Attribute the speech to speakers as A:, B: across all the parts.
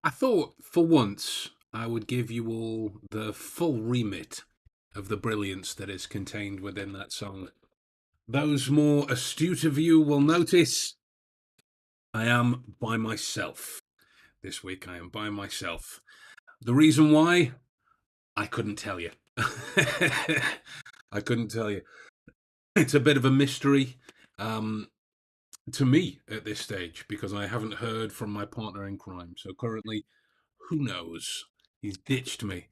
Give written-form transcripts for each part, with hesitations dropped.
A: I thought for once I would give you all the full remit of the brilliance that is contained within that song. Those more astute of you will notice I am by myself. This week I am by myself. The reason why, I couldn't tell you. I couldn't tell you. It's a bit of a mystery um, to me at this stage because I haven't heard from my partner in crime. So currently, who knows? He's ditched me.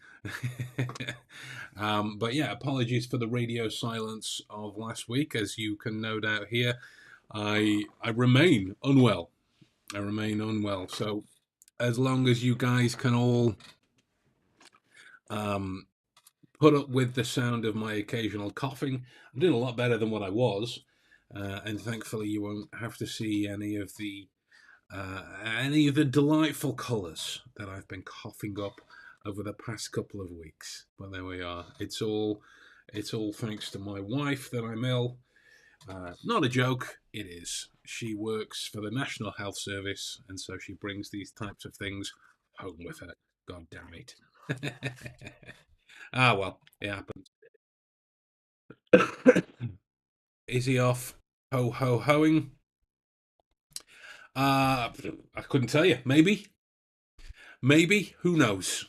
A: But yeah, apologies for the radio silence of last week. As you can no doubt hear, I remain unwell. I remain unwell. So as long as you guys can all um, put up with the sound of my occasional coughing, I'm doing a lot better than what I was. And thankfully, you won't have to see any of the delightful colours that I've been coughing up over the past couple of weeks. But there we are. It's all thanks to my wife that I'm ill. Not a joke. It is. She works for the National Health Service, and so she brings these types of things home with her. God damn it. Well, it happens. Is he off ho ho hoing? I couldn't tell you. Maybe. Who knows?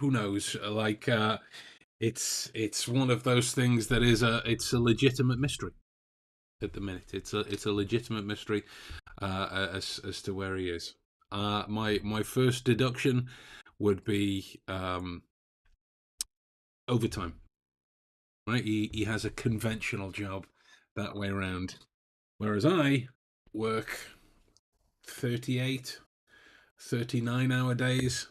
A: Who knows? It's one of those things that it's a legitimate mystery at the minute. It's a legitimate mystery as to where he is. My first deduction would be overtime. Right, he has a conventional job that way around, whereas I work 38, 39 hour days.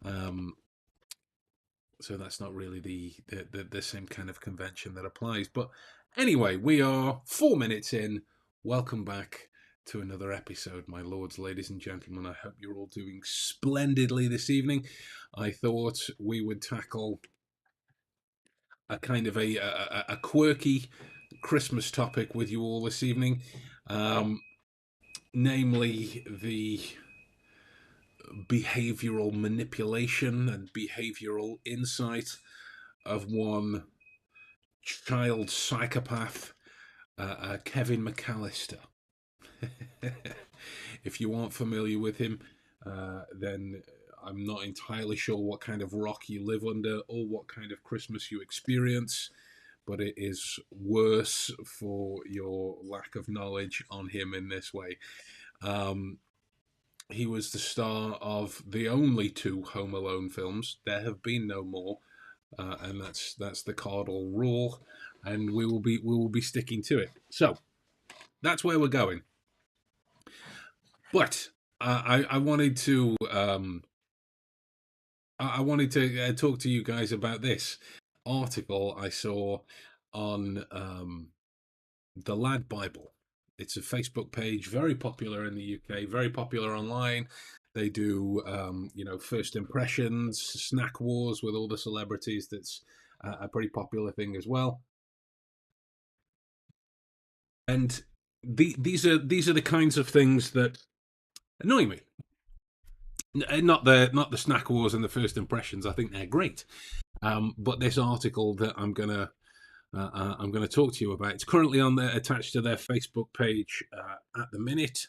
A: um, so that's not really the same kind of convention that applies. But anyway, we are 4 minutes in. Welcome back to another episode, my lords, ladies, and gentlemen. I hope you're all doing splendidly this evening. I thought we would tackle a kind of a quirky Christmas topic with you all this evening, um, namely the behavioral manipulation and behavioral insight of one child psychopath, Kevin McAllister. If you aren't familiar with him, then I'm not entirely sure what kind of rock you live under or what kind of Christmas you experience, but it is worse for your lack of knowledge on him in this way. Um, he was the star of the only two Home Alone films. There have been no more, and that's the cardinal rule, and we will be sticking to it. So that's where we're going. But I wanted to talk to you guys about this article I saw on the Lad Bible. It's a Facebook page, very popular in the UK, very popular online. They do, first impressions, snack wars with all the celebrities. That's a pretty popular thing as well. And these are the kinds of things that annoy me. Not the snack wars and the first impressions. I think they're great. But this article that I'm gonna talk to you about. It's currently on there, attached to their Facebook page at the minute.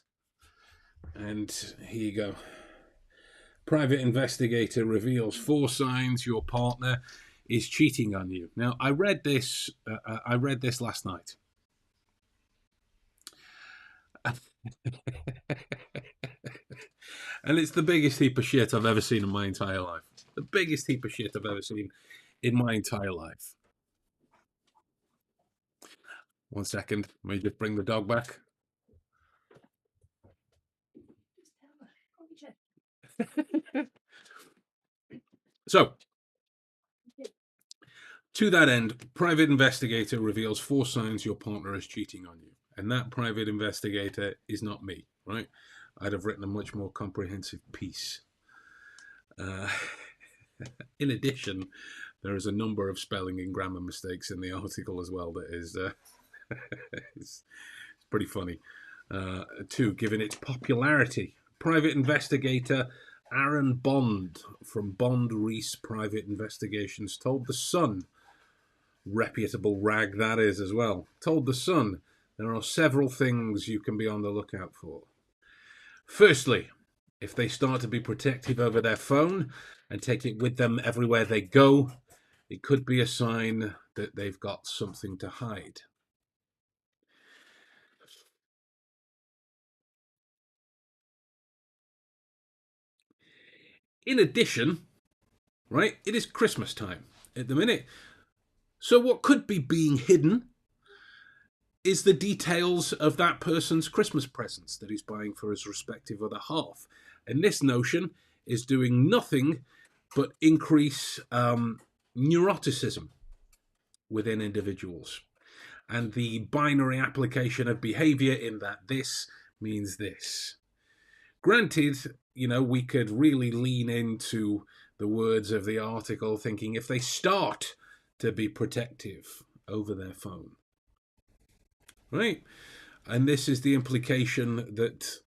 A: And here you go. Private investigator reveals 4 signs your partner is cheating on you. Now, I read this. I read this last night. And it's the biggest heap of shit I've ever seen in my entire life. The biggest heap of shit I've ever seen in my entire life. 1 second. Let me just bring the dog back. So, to that end, private investigator reveals 4 signs your partner is cheating on you. And that private investigator is not me, right? I'd have written a much more comprehensive piece. Uh, in addition, there is a number of spelling and grammar mistakes in the article as well that is it's pretty funny. Two, given its popularity private investigator Aaron Bond from Bond Reese Private Investigations told The Sun, reputable rag that is as well, told The Sun there are several things you can be on the lookout for. Firstly, if they start to be protective over their phone and take it with them everywhere they go, it could be a sign that they've got something to hide. In addition, right, it is Christmas time at the minute. So what could be being hidden is the details of that person's Christmas presents that he's buying for his respective other half. And this notion is doing nothing but increase neuroticism within individuals and the binary application of behavior in that this means this. Granted, we could really lean into the words of the article thinking if they start to be protective over their phone, right? And this is the implication that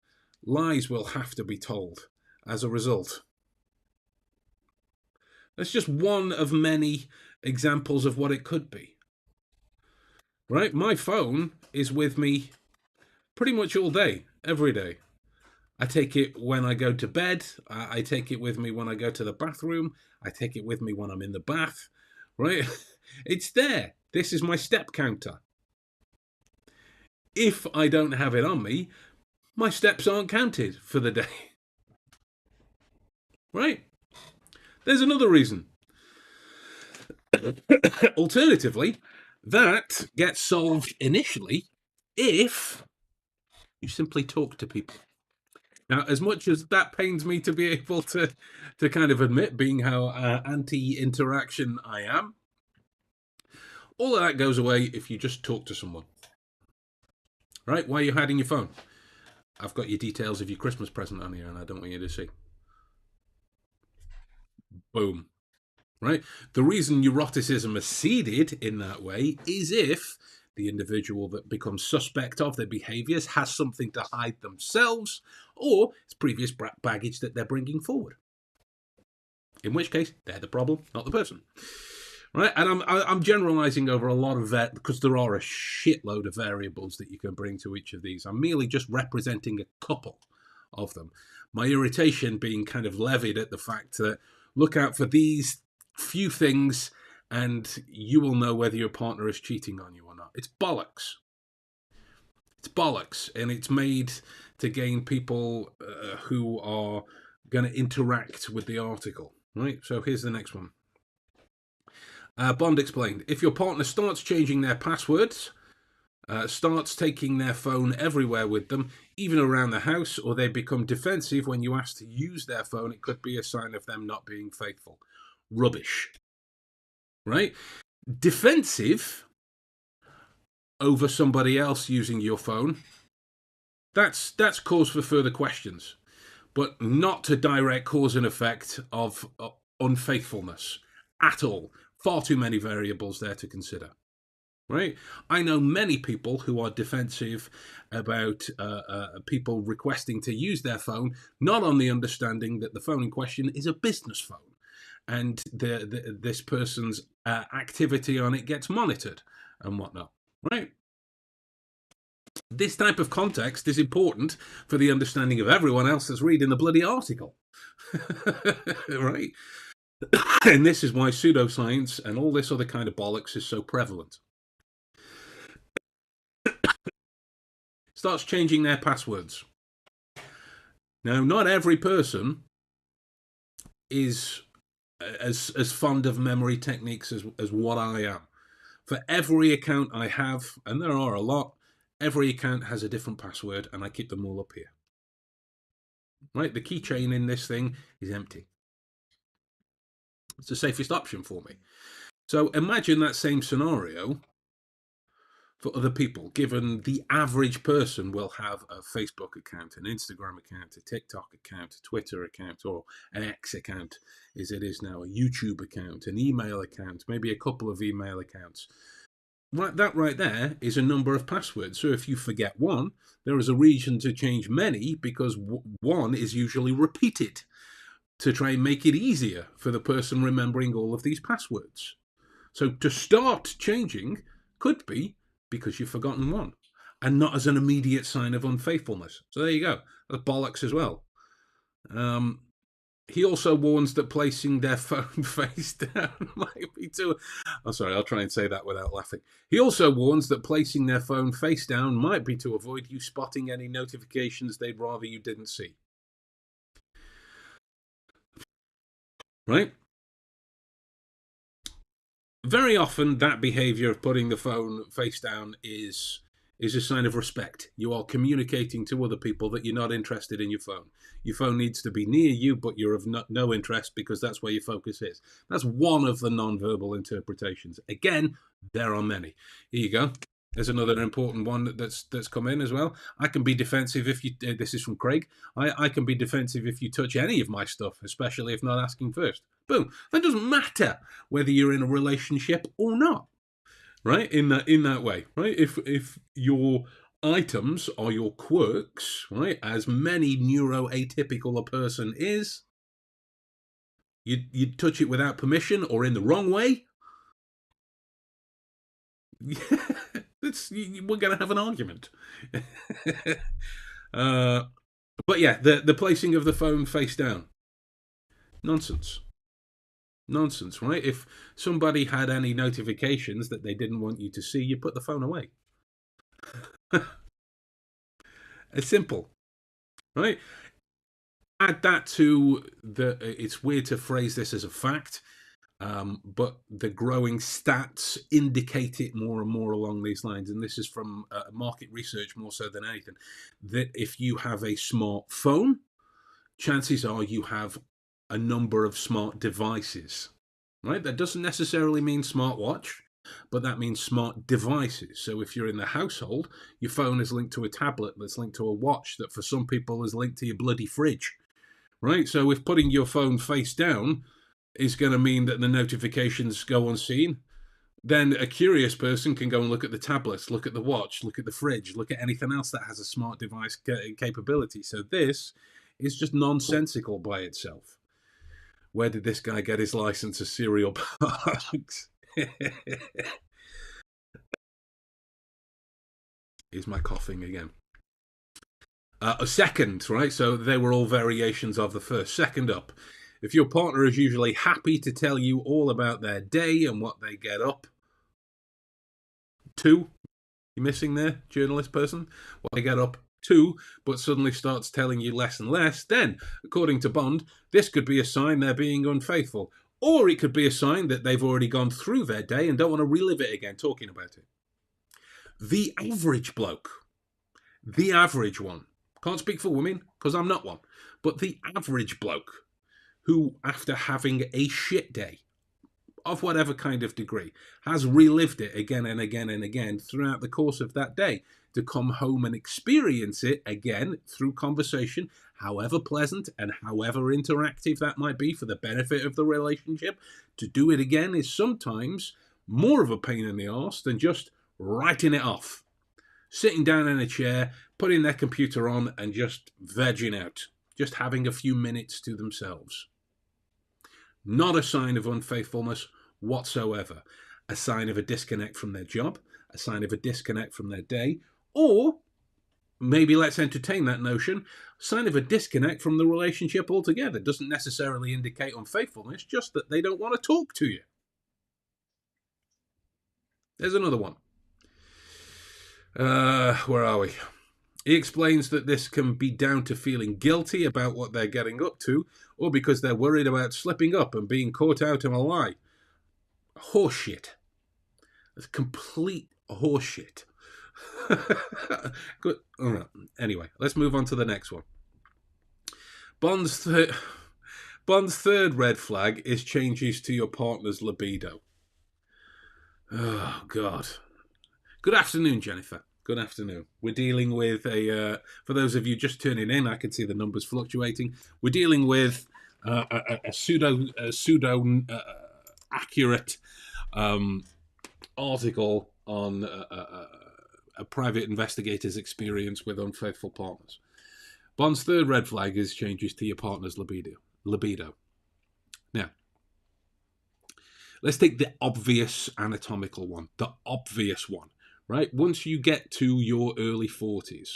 A: lies will have to be told as a result. That's just one of many examples of what it could be. Right? My phone is with me pretty much all day, every day. I take it when I go to bed. I take it with me when I go to the bathroom. I take it with me when I'm in the bath. Right? It's there. This is my step counter. If I don't have it on me, my steps aren't counted for the day. Right? There's another reason. Alternatively, that gets solved initially if you simply talk to people. Now, as much as that pains me to be able to kind of admit, being how anti-interaction I am, all of that goes away if you just talk to someone. Right? Why are you hiding your phone? I've got your details of your Christmas present on here and I don't want you to see. Boom. Right? The reason neuroticism is seeded in that way is if the individual that becomes suspect of their behaviors has something to hide themselves, or it's previous baggage that they're bringing forward. In which case, they're the problem, not the person. Right? And I'm generalizing over a lot of that because there are a shitload of variables that you can bring to each of these. I'm merely just representing a couple of them. My irritation being kind of levied at the fact that look out for these few things and you will know whether your partner is cheating on you or not. It's bollocks. It's bollocks. And it's made to gain people who are going to interact with the article. Right? So here's the next one. Bond explained, if your partner starts changing their passwords, starts taking their phone everywhere with them, even around the house, or they become defensive when you ask to use their phone, it could be a sign of them not being faithful. Rubbish. Right? Defensive over somebody else using your phone, that's cause for further questions, but not to direct cause and effect of unfaithfulness at all. Far too many variables there to consider. Right? I know many people who are defensive about people requesting to use their phone, not on the understanding that the phone in question is a business phone and this person's activity on it gets monitored and whatnot. Right? This type of context is important for the understanding of everyone else that's reading the bloody article. Right? And this is why pseudoscience and all this other kind of bollocks is so prevalent. Starts changing their passwords. Now, not every person is as fond of memory techniques as what I am. For every account I have, and there are a lot, every account has a different password, and I keep them all up here. Right? The keychain in this thing is empty. It's the safest option for me. So imagine that same scenario for other people, given the average person will have a Facebook account, an Instagram account, a TikTok account, a Twitter account, or an X account, as it is now, a YouTube account, an email account, maybe a couple of email accounts. Right, that right there is a number of passwords. So if you forget one, there is a reason to change many, because one is usually repeated to try and make it easier for the person remembering all of these passwords. So to start changing could be because you've forgotten one, and not as an immediate sign of unfaithfulness. So there you go. That's bollocks as well. He also warns that placing their phone face down might be too. I'm sorry, I'll try and say that without laughing. He also warns that placing their phone face down might be to avoid you spotting any notifications they'd rather you didn't see. Right? Very often, that behavior of putting the phone face down is a sign of respect. You are communicating to other people that you're not interested in your phone. Your phone needs to be near you, but you're of no interest because that's where your focus is. That's one of the non-verbal interpretations. Again, there are many. Here you go. There's another important one that's come in as well. I can be defensive if you. This is from Craig. I can be defensive if you touch any of my stuff, especially if not asking first. Boom. That doesn't matter whether you're in a relationship or not, right? In that way, right? If your items are your quirks, right? As many neuroatypical a person is, you touch it without permission or in the wrong way. We're going to have an argument. But yeah, the placing of the phone face down, nonsense, right? If somebody had any notifications that they didn't want you to see, you put the phone away. It's simple, right? Add that to it's weird to phrase this as a fact, but the growing stats indicate it more and more along these lines. And this is from market research more so than anything, that if you have a smartphone, chances are you have a number of smart devices, right? That doesn't necessarily mean smartwatch, but that means smart devices. So if you're in the household, your phone is linked to a tablet that's linked to a watch that for some people is linked to your bloody fridge, right? So if putting your phone face down is going to mean that the notifications go unseen, then a curious person can go and look at the tablets, look at the watch, look at the fridge, look at anything else that has a smart device capability. So this is just nonsensical by itself. Where did this guy get his license of cereal parks? Here's my coughing again. A second, right? So they were all variations of the first. Second up, if your partner is usually happy to tell you all about their day and what they get up to, you missing there, journalist person? What they get up to, but suddenly starts telling you less and less, then, according to Bond, this could be a sign they're being unfaithful. Or it could be a sign that they've already gone through their day and don't want to relive it again, talking about it. The average bloke, the average one, can't speak for women because I'm not one, but the average bloke who, after having a shit day of whatever kind of degree, has relived it again and again and again throughout the course of that day, to come home and experience it again through conversation, however pleasant and however interactive that might be for the benefit of the relationship, to do it again is sometimes more of a pain in the arse than just writing it off. Sitting down in a chair, putting their computer on and just vegging out, just having a few minutes to themselves. Not a sign of unfaithfulness whatsoever. A sign of a disconnect from their job, a sign of a disconnect from their day, or maybe let's entertain that notion, sign of a disconnect from the relationship altogether. Doesn't necessarily indicate unfaithfulness, just that they don't want to talk to you. There's another one. Where are we? He explains that this can be down to feeling guilty about what they're getting up to, or because they're worried about slipping up and being caught out in a lie. Horseshit. That's complete horseshit. Good. All right. Anyway, let's move on to the next one. Bond's third red flag is changes to your partner's libido. Oh, God. Good afternoon, Jennifer. Good afternoon. We're dealing with for those of you just tuning in, I can see the numbers fluctuating. We're dealing with a pseudo accurate article on a private investigator's experience with unfaithful partners. Bond's third red flag is changes to your partner's libido. Now, let's take the obvious anatomical one, the obvious one, right? Once you get to your early 40s,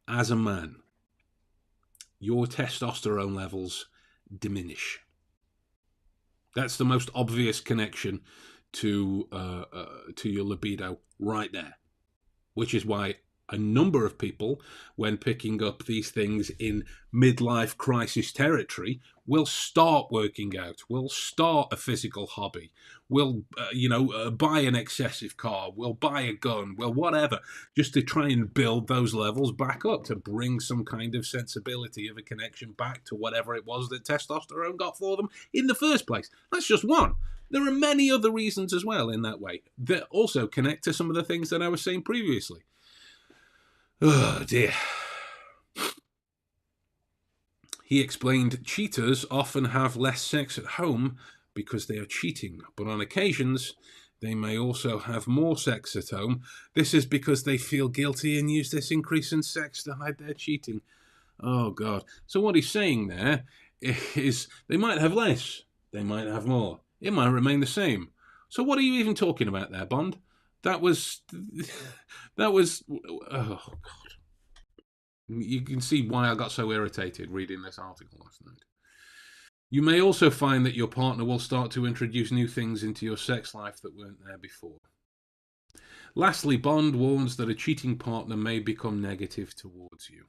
A: as a man, your testosterone levels diminish. That's the most obvious connection to your libido right there, which is why a number of people, when picking up these things in midlife crisis territory, will start working out, will start a physical hobby, will buy an excessive car, will buy a gun, will whatever, just to try and build those levels back up, to bring some kind of sensibility of a connection back to whatever it was that testosterone got for them in the first place. That's just one. There are many other reasons as well in that way that also connect to some of the things that I was saying previously. Oh, dear. He explained cheaters often have less sex at home because they are cheating, but on occasions they may also have more sex at home. This is because they feel guilty and use this increase in sex to hide their cheating. Oh, God. So what he's saying there is they might have less, they might have more. It might remain the same. So what are you even talking about there, Bond? That was, oh, God. You can see why I got so irritated reading this article last night. You may also find that your partner will start to introduce new things into your sex life that weren't there before. Lastly, Bond warns that a cheating partner may become negative towards you.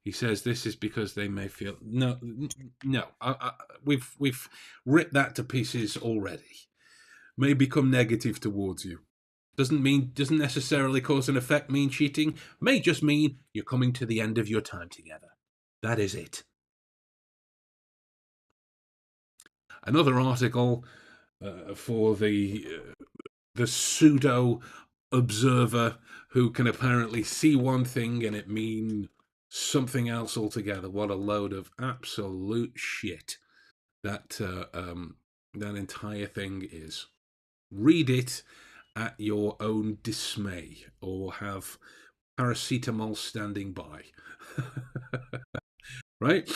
A: He says this is because they may feel... No. We've ripped that to pieces already. May become negative towards you. Doesn't necessarily cause and effect mean cheating. May just mean you're coming to the end of your time together. That is it. Another article for the pseudo observer who can apparently see one thing and it mean something else altogether. What a load of absolute shit that entire thing is. Read it at your own dismay, or have paracetamol standing by. Right?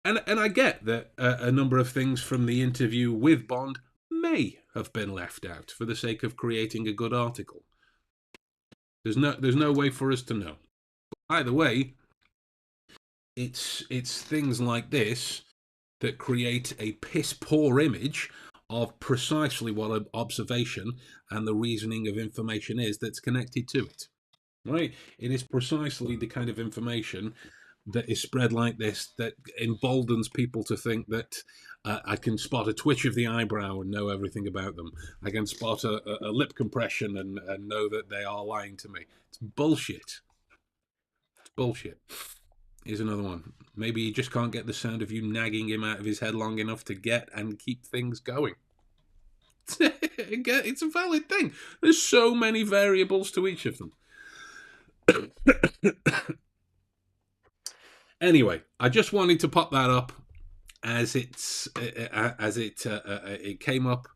A: And I get that a number of things from the interview with Bond may have been left out for the sake of creating a good article. There's no way for us to know. But either way, it's things like this that create a piss poor image of precisely what an observation and the reasoning of information is that's connected to it. Right? It is precisely the kind of information that is spread like this that emboldens people to think that I can spot a twitch of the eyebrow and know everything about them. I can spot a lip compression and know that they are lying to me. It's bullshit. It's bullshit. Here's another one. Maybe he just can't get the sound of you nagging him out of his head long enough to get and keep things going. It's a valid thing. There's so many variables to each of them. Anyway, I just wanted to pop that up as it came up,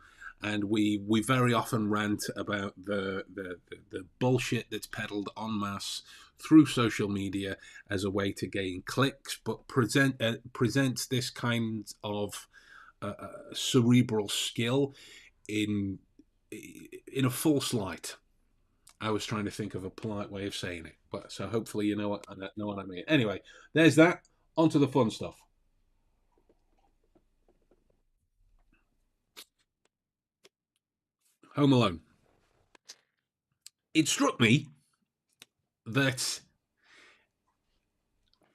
A: and we very often rant about the bullshit that's peddled en masse through social media as a way to gain clicks, but presents this kind of cerebral skill in a false light. I was trying to think of a polite way of saying it, but so hopefully you know what I mean. Anyway, there's that. On to the fun stuff. Home Alone. It struck me that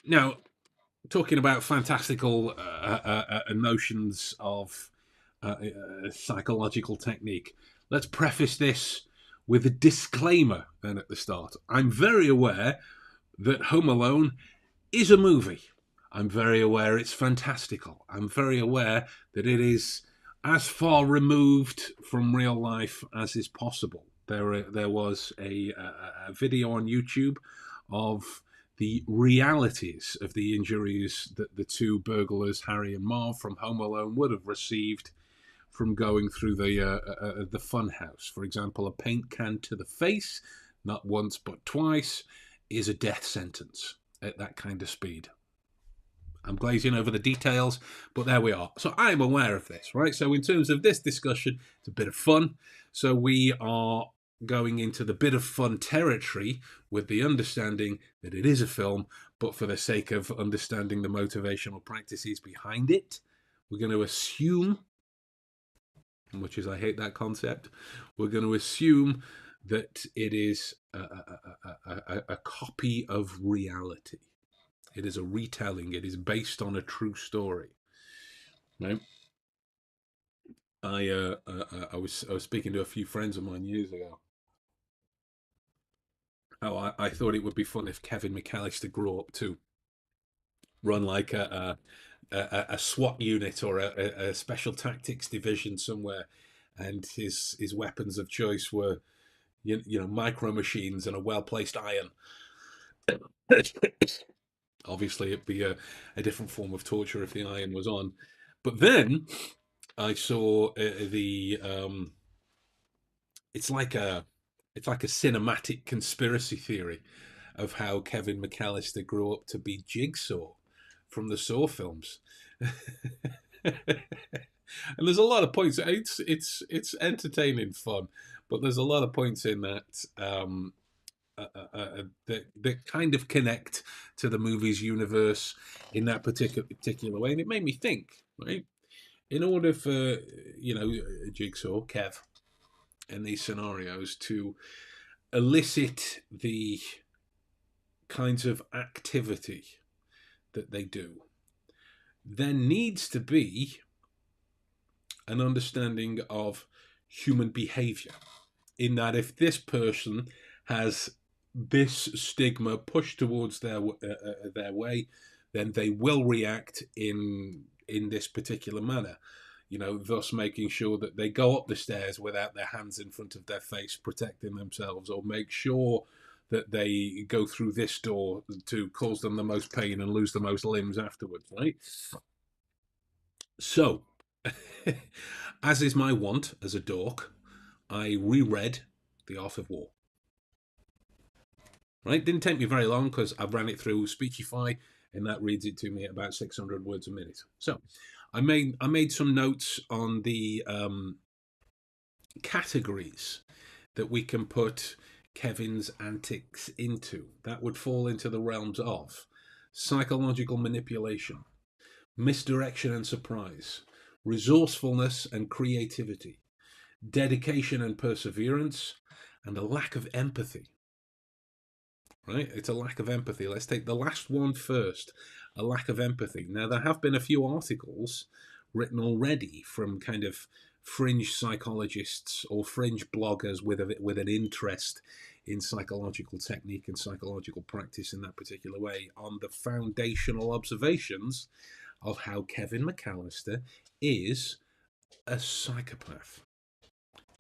A: now, talking about fantastical notions of psychological technique, let's preface this with a disclaimer then at the start. I'm very aware that Home Alone is a movie. I'm very aware it's fantastical. I'm very aware that it is as far removed from real life as is possible. There was a video on YouTube of the realities of the injuries that the two burglars, Harry and Marv from Home Alone, would have received from going through the fun house. For example, a paint can to the face, not once but twice, is a death sentence at that kind of speed. I'm glazing over the details, but there we are. So I'm aware of this, right? So in terms of this discussion, it's a bit of fun. So we are going into the bit of fun territory with the understanding that it is a film, but for the sake of understanding the motivational practices behind it, we're going to assume, much as I hate that concept, we're going to assume that it is a copy of reality. It is a retelling. It is based on a true story. Right? I was speaking to a few friends of mine years ago. Oh, I thought it would be fun if Kevin McAllister grew up to run like a SWAT unit or a special tactics division somewhere, and his weapons of choice were micro machines and a well placed iron. Obviously, it'd be a different form of torture if the iron was on. But then I saw the it's like a cinematic conspiracy theory of how Kevin McAllister grew up to be Jigsaw from the Saw films. And there's a lot of points. It's entertaining fun, but there's a lot of points in that that kind of connect to the movie's universe in that particular way, and it made me think. Right, in order for Jigsaw, Kev, in these scenarios to elicit the kinds of activity that they do, there needs to be an understanding of human behavior, in that if this person has this stigma pushed towards their way, then they will react in this particular manner. Thus making sure that they go up the stairs without their hands in front of their face, protecting themselves, or make sure that they go through this door to cause them the most pain and lose the most limbs afterwards, right? So, as is my wont as a dork, I reread The Art of War. Right? Didn't take me very long because I ran it through Speechify, and that reads it to me at about 600 words a minute. So, I made some notes on the categories that we can put Kevin's antics into. That would fall into the realms of psychological manipulation, misdirection and surprise, resourcefulness and creativity, dedication and perseverance, and a lack of empathy. Right? It's a lack of empathy. Let's take the last one first. A lack of empathy. Now, there have been a few articles written already from kind of fringe psychologists or fringe bloggers with an interest in psychological technique and psychological practice in that particular way on the foundational observations of how Kevin McAllister is a psychopath.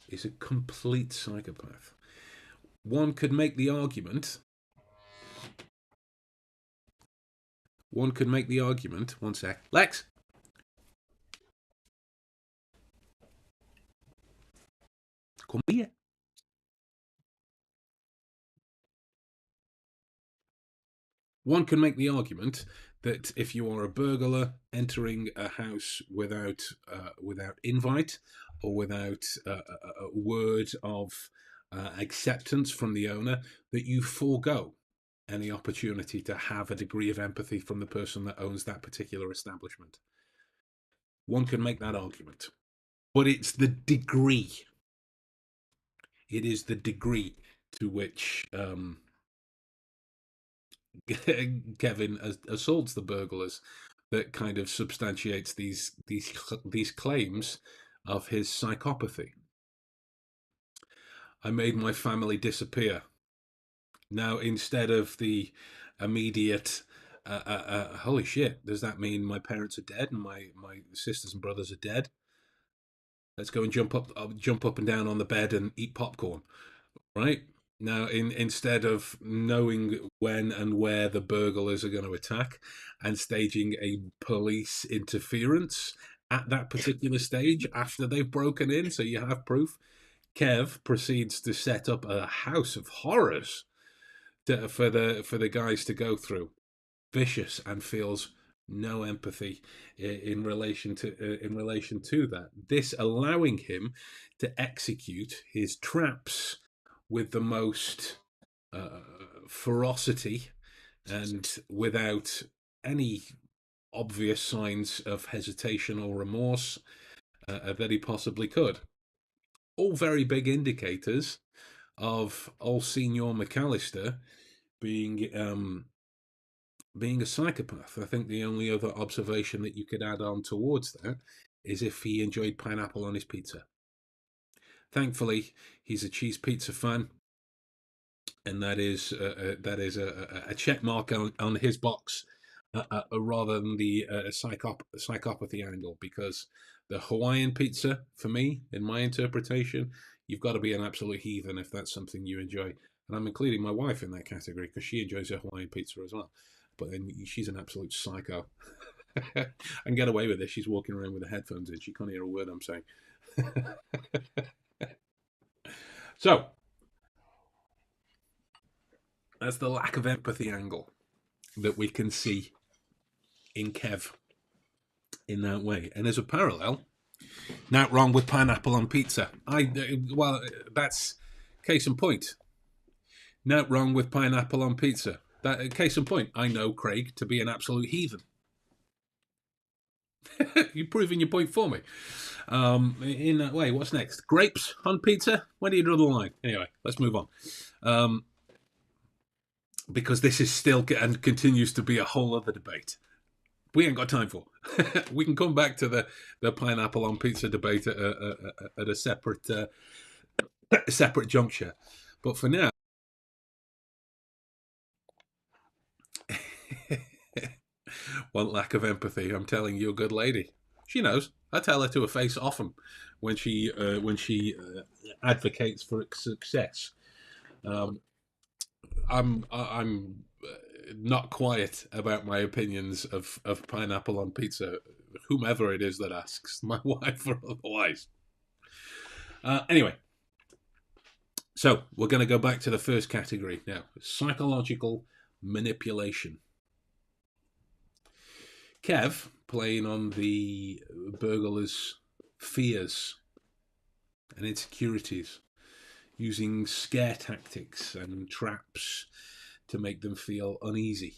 A: Is a complete psychopath. One could make the argument. One sec. Lex! Come here. One can make the argument that if you are a burglar entering a house without invite or without a word of acceptance from the owner, that you forego any opportunity to have a degree of empathy from the person that owns that particular establishment. One can make that argument, but it's the degree. It is the degree to which Kevin assaults the burglars that kind of substantiates these claims of his psychopathy. I made my family disappear. Now, instead of the immediate, holy shit, does that mean my parents are dead and my sisters and brothers are dead? Let's go and jump up and down on the bed and eat popcorn, right? Now, instead of knowing when and where the burglars are going to attack and staging a police interference at that particular stage after they've broken in, so you have proof. Kev proceeds to set up a house of horrors for the guys to go through. Vicious, and feels no empathy in relation to that. This allowing him to execute his traps with the most ferocity and without any obvious signs of hesitation or remorse that he possibly could. All very big indicators of old Senior McAllister being a psychopath. I think the only other observation that you could add on towards that is if he enjoyed pineapple on his pizza. Thankfully, he's a cheese pizza fan, and that is a check mark on his box, rather than the psychopathy angle. Because the Hawaiian pizza, for me, in my interpretation, you've got to be an absolute heathen if that's something you enjoy. And I'm including my wife in that category because she enjoys a Hawaiian pizza as well. But then she's an absolute psycho. I can get away with this. She's walking around with the headphones in. She can't hear a word I'm saying. So, that's the lack of empathy angle that we can see in Kev in that way. And as a parallel, not wrong with pineapple on pizza. Well, that's case in point. Not wrong with pineapple on pizza. That case in point. I know Craig to be an absolute heathen. You're proving your point for me. In that way, what's next? Grapes on pizza? When do you draw the line? Anyway, let's move on. Because this is still and continues to be a whole other debate. We ain't got time for. We can come back to the pineapple on pizza debate at a separate juncture. But for now, one lack of empathy. I'm telling you, a good lady. She knows. I tell her to her face often when she advocates for success. I'm not quiet about my opinions of pineapple on pizza, whomever it is that asks, my wife or otherwise. Anyway, so we're going to go back to the first category now: psychological manipulation. Kev, playing on the burglar's fears and insecurities, using scare tactics and traps to make them feel uneasy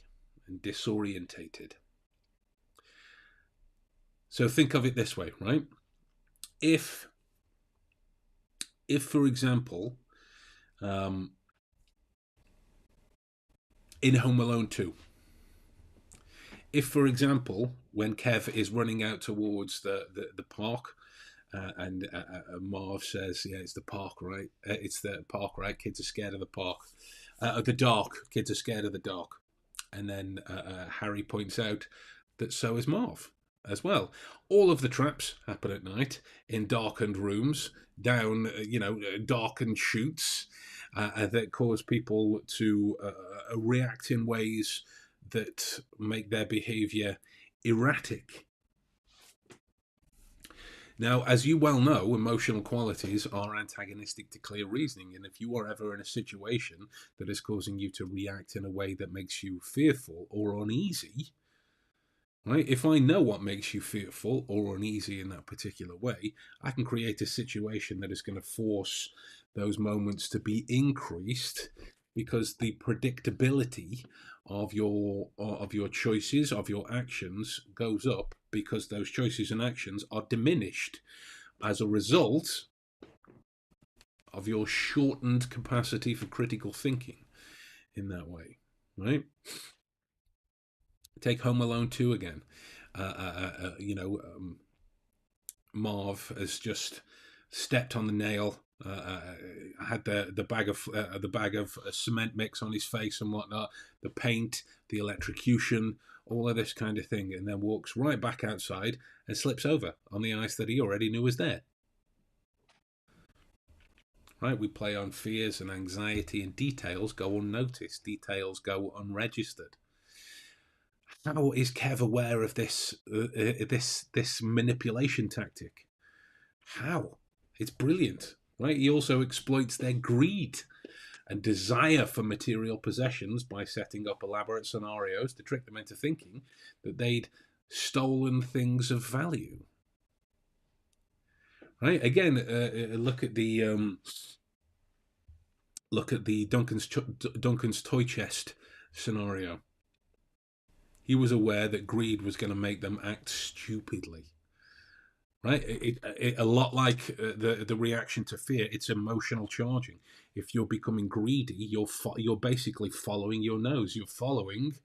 A: and disorientated. So think of it this way, right? If for example, in Home Alone 2, if, for example, when Kev is running out towards the park, and Marv says, "Yeah, it's the park, right? It's the park, right? Kids are scared of the park, the dark. Kids are scared of the dark." And then Harry points out that so is Marv as well. All of the traps happen at night in darkened rooms, down darkened chutes that cause people to react in ways that make their behavior erratic. Now, as you well know, emotional qualities are antagonistic to clear reasoning, and if you are ever in a situation that is causing you to react in a way that makes you fearful or uneasy, right? If I know what makes you fearful or uneasy in that particular way, I can create a situation that is going to force those moments to be increased, because the predictability of your choices, of your actions, goes up, because those choices and actions are diminished as a result of your shortened capacity for critical thinking in that way, right? Take Home Alone 2 again. Marv has just stepped on the nail, had the bag of cement mix on his face and whatnot, the paint, the electrocution, all of this kind of thing, and then walks right back outside and slips over on the ice that he already knew was there. Right? We play on fears and anxiety, and details go unnoticed, details go unregistered. How is Kev aware of this this manipulation tactic? How? It's brilliant, right? He also exploits their greed and desire for material possessions by setting up elaborate scenarios to trick them into thinking that they'd stolen things of value. Right? Again, look at the Duncan's toy chest scenario. He was aware that greed was going to make them act stupidly. Right? A lot like the reaction to fear. It's emotional charging. If you're becoming greedy, you're basically following your nose. You're following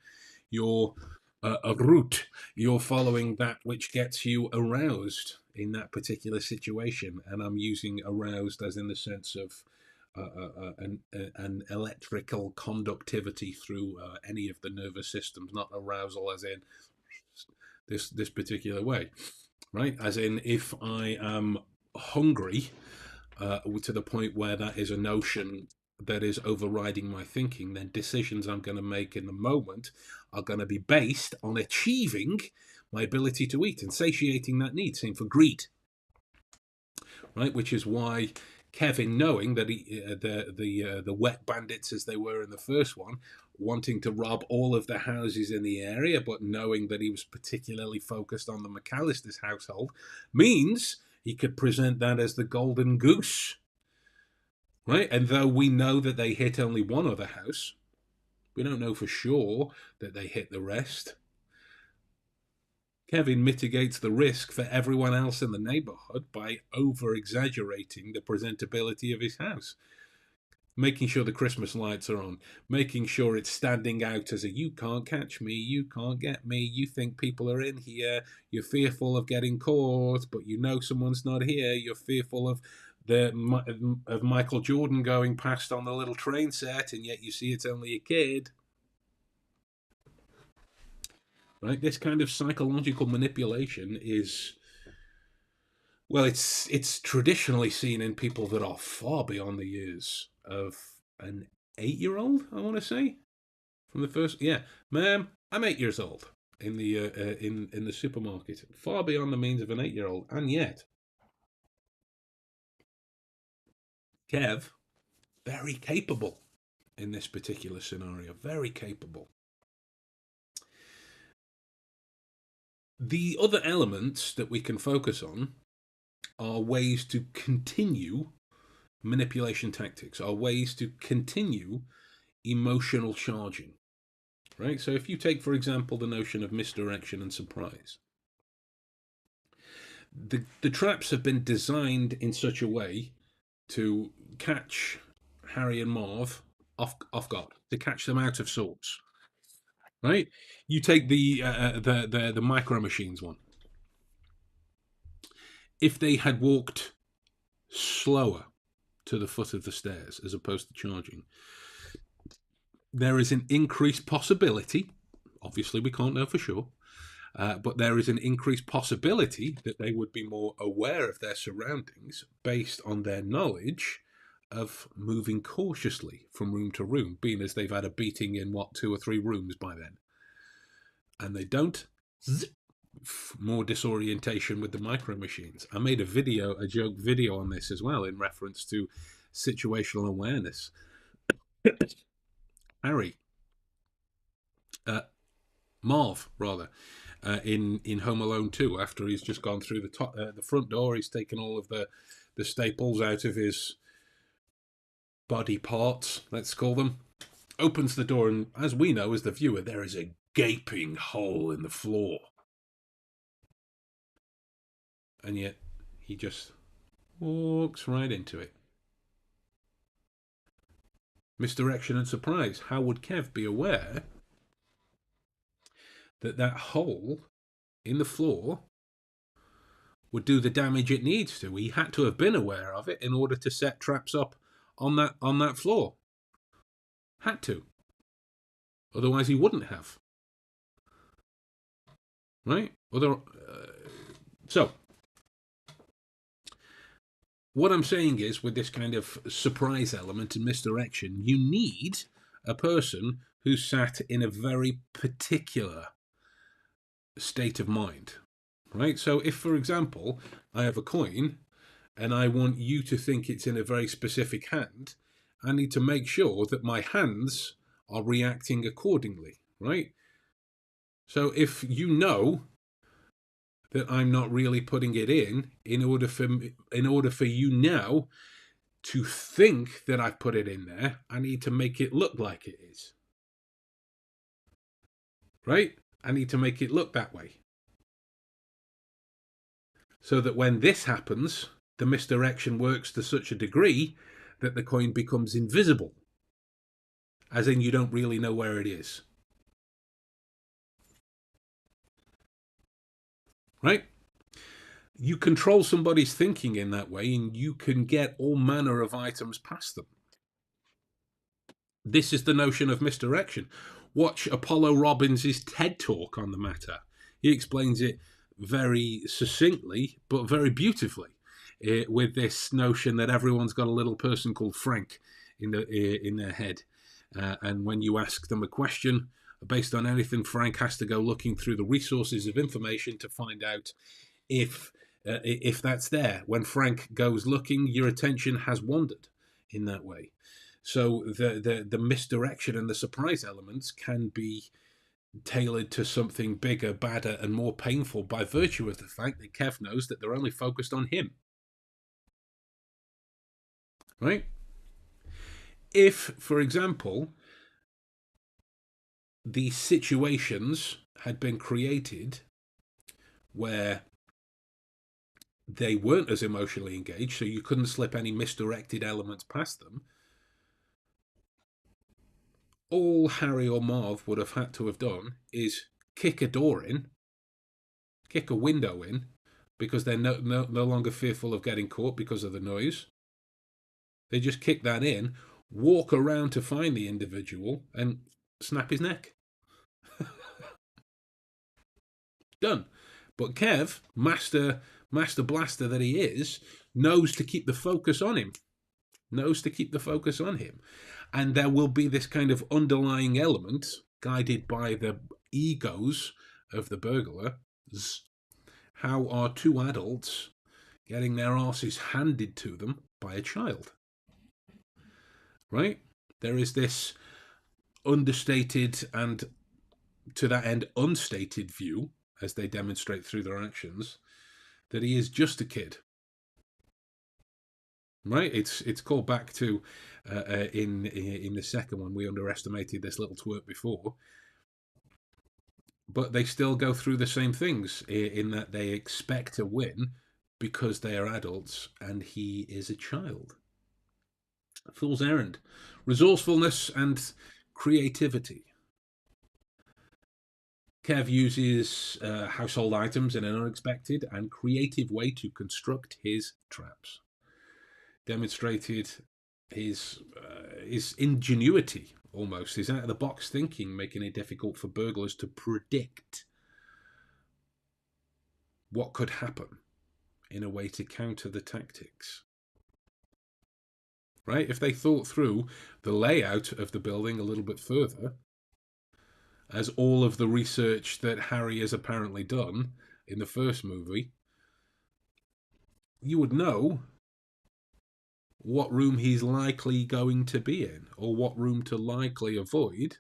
A: your a route. You're following that which gets you aroused in that particular situation. And I'm using aroused as in the sense of an electrical conductivity through any of the nervous systems, not arousal as in this particular way. Right? As in, if I am hungry to the point where that is a notion that is overriding my thinking, then decisions I'm going to make in the moment are going to be based on achieving my ability to eat and satiating that need. Same for greed. Right? Which is why Kevin, knowing that the wet bandits, as they were in the first one, wanting to rob all of the houses in the area, but knowing that he was particularly focused on the McAllister's household, means he could present that as the golden goose. Right? And though we know that they hit only one other house, we don't know for sure that they hit the rest. Kevin mitigates the risk for everyone else in the neighborhood by over-exaggerating the presentability of his house. Making sure the Christmas lights are on, making sure it's standing out as a you can't catch me, you can't get me, you think people are in here, you're fearful of getting caught, but you know someone's not here, you're fearful of Michael Jordan going past on the little train set, and yet you see it's only a kid. Right? This kind of psychological manipulation is, well, it's traditionally seen in people that are far beyond the years of an 8-year-old, I want to say. From the first, yeah, ma'am, I'm 8 years old in the in the supermarket, far beyond the means of an 8-year-old, and yet Kev, very capable in this particular scenario, very capable. The other elements that we can focus on are ways to continue manipulation tactics, are ways to continue emotional charging. Right? So if you take, for example, the notion of misdirection and surprise, the traps have been designed in such a way to catch Harry and Marv off guard, to catch them out of sorts. Right? You take the Micro Machines one. If they had walked slower to the foot of the stairs as opposed to charging, there is an increased possibility, obviously we can't know for sure, but there is an increased possibility that they would be more aware of their surroundings based on their knowledge of moving cautiously from room to room, being as they've had a beating in, 2 or 3 rooms by then. And they don't. More disorientation with the Micro Machines. I made a joke video on this as well in reference to situational awareness. Harry, Marv, rather, in Home Alone 2, after he's just gone through the front door, he's taken all of the staples out of his body parts, let's call them, opens the door, and as we know as the viewer, there is a gaping hole in the floor. And yet, he just walks right into it. Misdirection and surprise. How would Kev be aware that that hole in the floor would do the damage it needs to? He had to have been aware of it in order to set traps up on that floor. Had to. Otherwise, he wouldn't have. Right? So, what I'm saying is, with this kind of surprise element and misdirection, you need a person who's sat in a very particular state of mind, right? So if, for example, I have a coin and I want you to think it's in a very specific hand, I need to make sure that my hands are reacting accordingly, right? So if you know that I'm not really putting it in order for you now to think that I've put it in there, I need to make it look like it is. Right? I need to make it look that way. So that when this happens, the misdirection works to such a degree that the coin becomes invisible. As in, you don't really know where it is. Right? You control somebody's thinking in that way, and you can get all manner of items past them. This is the notion of misdirection. Watch Apollo Robbins' TED Talk on the matter. He explains it very succinctly, but very beautifully, with this notion that everyone's got a little person called Frank in their head. And when you ask them a question based on anything, Frank has to go looking through the resources of information to find out if that's there. When Frank goes looking, your attention has wandered in that way. So the misdirection and the surprise elements can be tailored to something bigger, badder, and more painful by virtue of the fact that Kev knows that they're only focused on him. Right? If, for example, the situations had been created where they weren't as emotionally engaged, so you couldn't slip any misdirected elements past them, all Harry or Marv would have had to have done is kick a door in, kick a window in, because they're no longer fearful of getting caught because of the noise. They just kick that in, walk around to find the individual, and snap his neck. Done. But Kev, master blaster that he is, knows to keep the focus on him. And there will be this kind of underlying element guided by the egos of the burglars. How are two adults getting their asses handed to them by a child? Right? There is this understated and, to that end, unstated view, as they demonstrate through their actions, that he is just a kid. Right? It's called back to in the second one, we underestimated this little twerp before, but they still go through the same things in that they expect to win because they are adults and he is a child. A fool's errand. Resourcefulness and creativity. Kev uses household items in an unexpected and creative way to construct his traps. Demonstrated his ingenuity, almost his out-of-the-box thinking, making it difficult for burglars to predict what could happen in a way to counter the tactics. Right? If they thought through the layout of the building a little bit further, as all of the research that Harry has apparently done in the first movie, you would know what room he's likely going to be in, or what room to likely avoid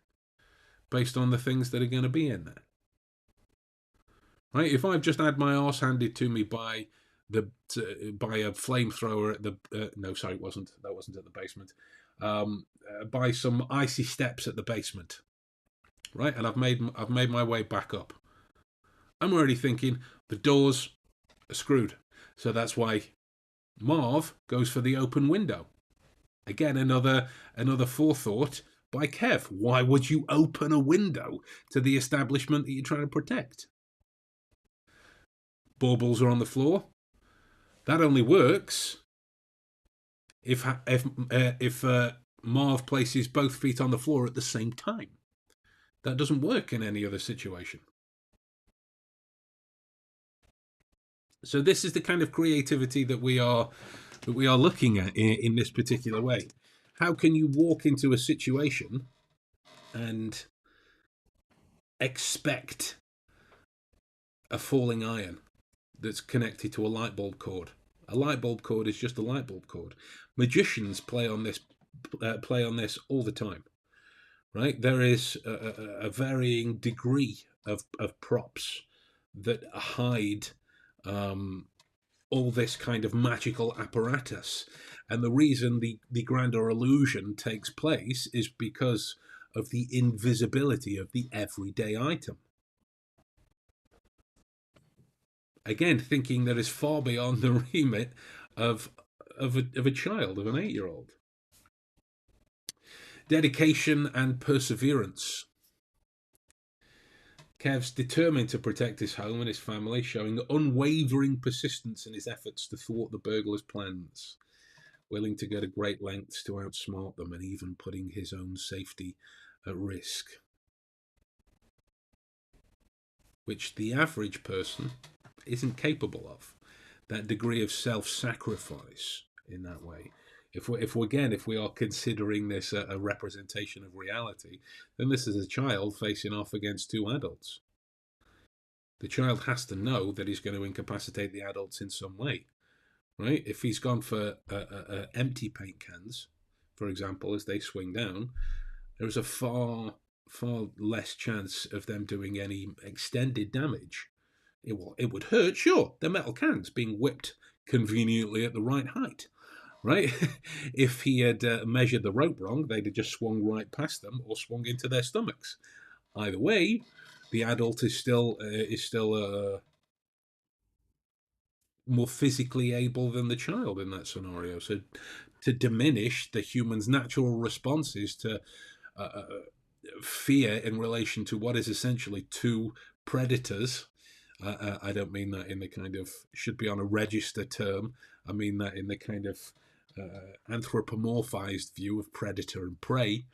A: based on the things that are going to be in there. Right? If I've just had my arse handed to me by a flamethrower at the no, sorry, it wasn't. That wasn't at the basement. By some icy steps at the basement, right? And I've made my way back up. I'm already thinking the doors are screwed, so that's why Marv goes for the open window. Again, another forethought by Kev. Why would you open a window to the establishment that you're trying to protect? Baubles are on the floor. That only works if Marv places both feet on the floor at the same time. That doesn't work in any other situation. So this is the kind of creativity that we are looking at in this particular way. How can you walk into a situation and expect a falling iron that's connected to a light bulb cord. A light bulb cord is just a light bulb cord. Magicians play on this all the time, right? There is a varying degree of props that hide all this kind of magical apparatus. And the reason the grander illusion takes place is because of the invisibility of the everyday item. Again, thinking that is far beyond the remit of a child, of an 8-year-old. Dedication and perseverance. Kev's determined to protect his home and his family, showing unwavering persistence in his efforts to thwart the burglars' plans, willing to go to great lengths to outsmart them and even putting his own safety at risk, which the average person isn't capable of. That degree of self-sacrifice in that way. If we are considering this a representation of reality, then this is a child facing off against two adults. The child has to know that he's going to incapacitate the adults in some way, right? If he's gone for empty paint cans, for example, as they swing down, there's a far less chance of them doing any extended damage. It would hurt, sure. They're metal cans being whipped conveniently at the right height. Right? If he had measured the rope wrong, they'd have just swung right past them or swung into their stomachs. Either way, the adult is still more physically able than the child in that scenario. So to diminish the human's natural responses to fear in relation to what is essentially two predators. I don't mean that in the kind of should be on a register term. I mean that in the kind of anthropomorphized view of predator and prey.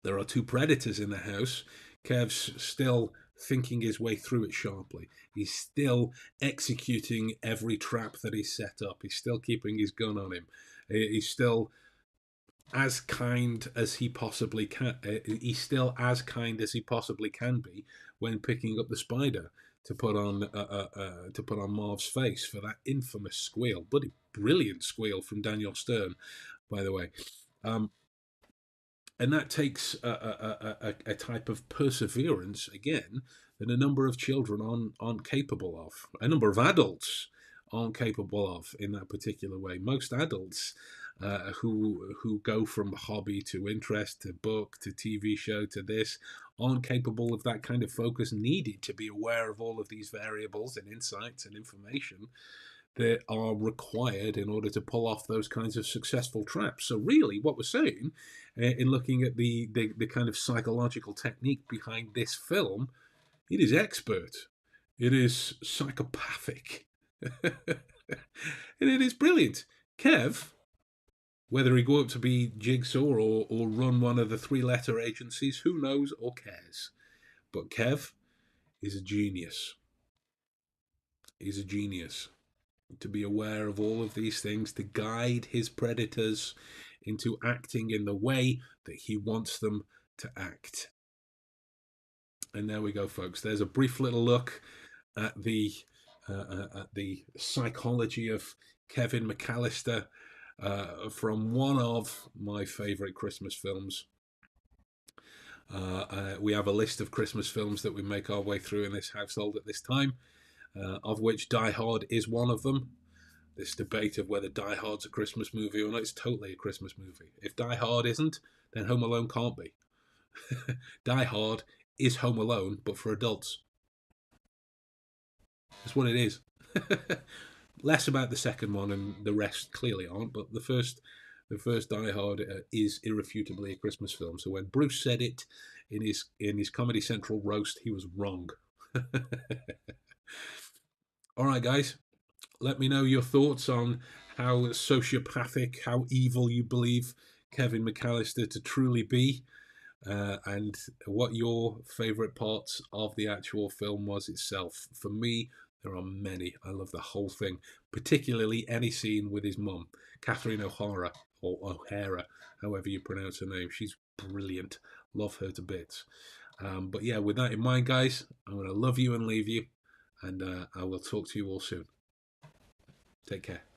A: There are two predators in the house. Kev's still thinking his way through it sharply. He's still executing every trap that he's set up. He's still keeping his gun on him. He's still as kind as he possibly can. He's still as kind as he possibly can be when picking up the spider to put on Marv's face for that infamous squeal. Bloody brilliant squeal from Daniel Stern, by the way. And that takes a type of perseverance, again, that a number of children aren't capable of. A number of adults aren't capable of in that particular way. Most adults who go from hobby to interest to book to TV show to this aren't capable of that kind of focus needed to be aware of all of these variables and insights and information that are required in order to pull off those kinds of successful traps. So really what we're saying in looking at the kind of psychological technique behind this film, it is expert. It is psychopathic. And it is brilliant. Kev, whether he go up to be Jigsaw or run one of the 3-letter agencies, who knows or cares. But Kev is a genius. He's a genius. To be aware of all of these things, to guide his predators into acting in the way that he wants them to act. And there we go, folks. There's a brief little look at the psychology of Kevin McAllister from one of my favourite Christmas films. We have a list of Christmas films that we make our way through in this household at this time, of which Die Hard is one of them. This debate of whether Die Hard's a Christmas movie or not, it's totally a Christmas movie. If Die Hard isn't, then Home Alone can't be. Die Hard is Home Alone, but for adults. That's what it is. Less about the second one, and the rest clearly aren't, but the first Die Hard is irrefutably a Christmas film. So when Bruce said it in his Comedy Central roast, he was wrong. All right, guys. Let me know your thoughts on how sociopathic, how evil you believe Kevin McAllister to truly be, and what your favourite parts of the actual film was itself. For me, there are many. I love the whole thing, particularly any scene with his mum, Catherine O'Hara, or O'Hara, however you pronounce her name. She's brilliant. Love her to bits. But yeah, with that in mind, guys, I'm going to love you and leave you, and I will talk to you all soon. Take care.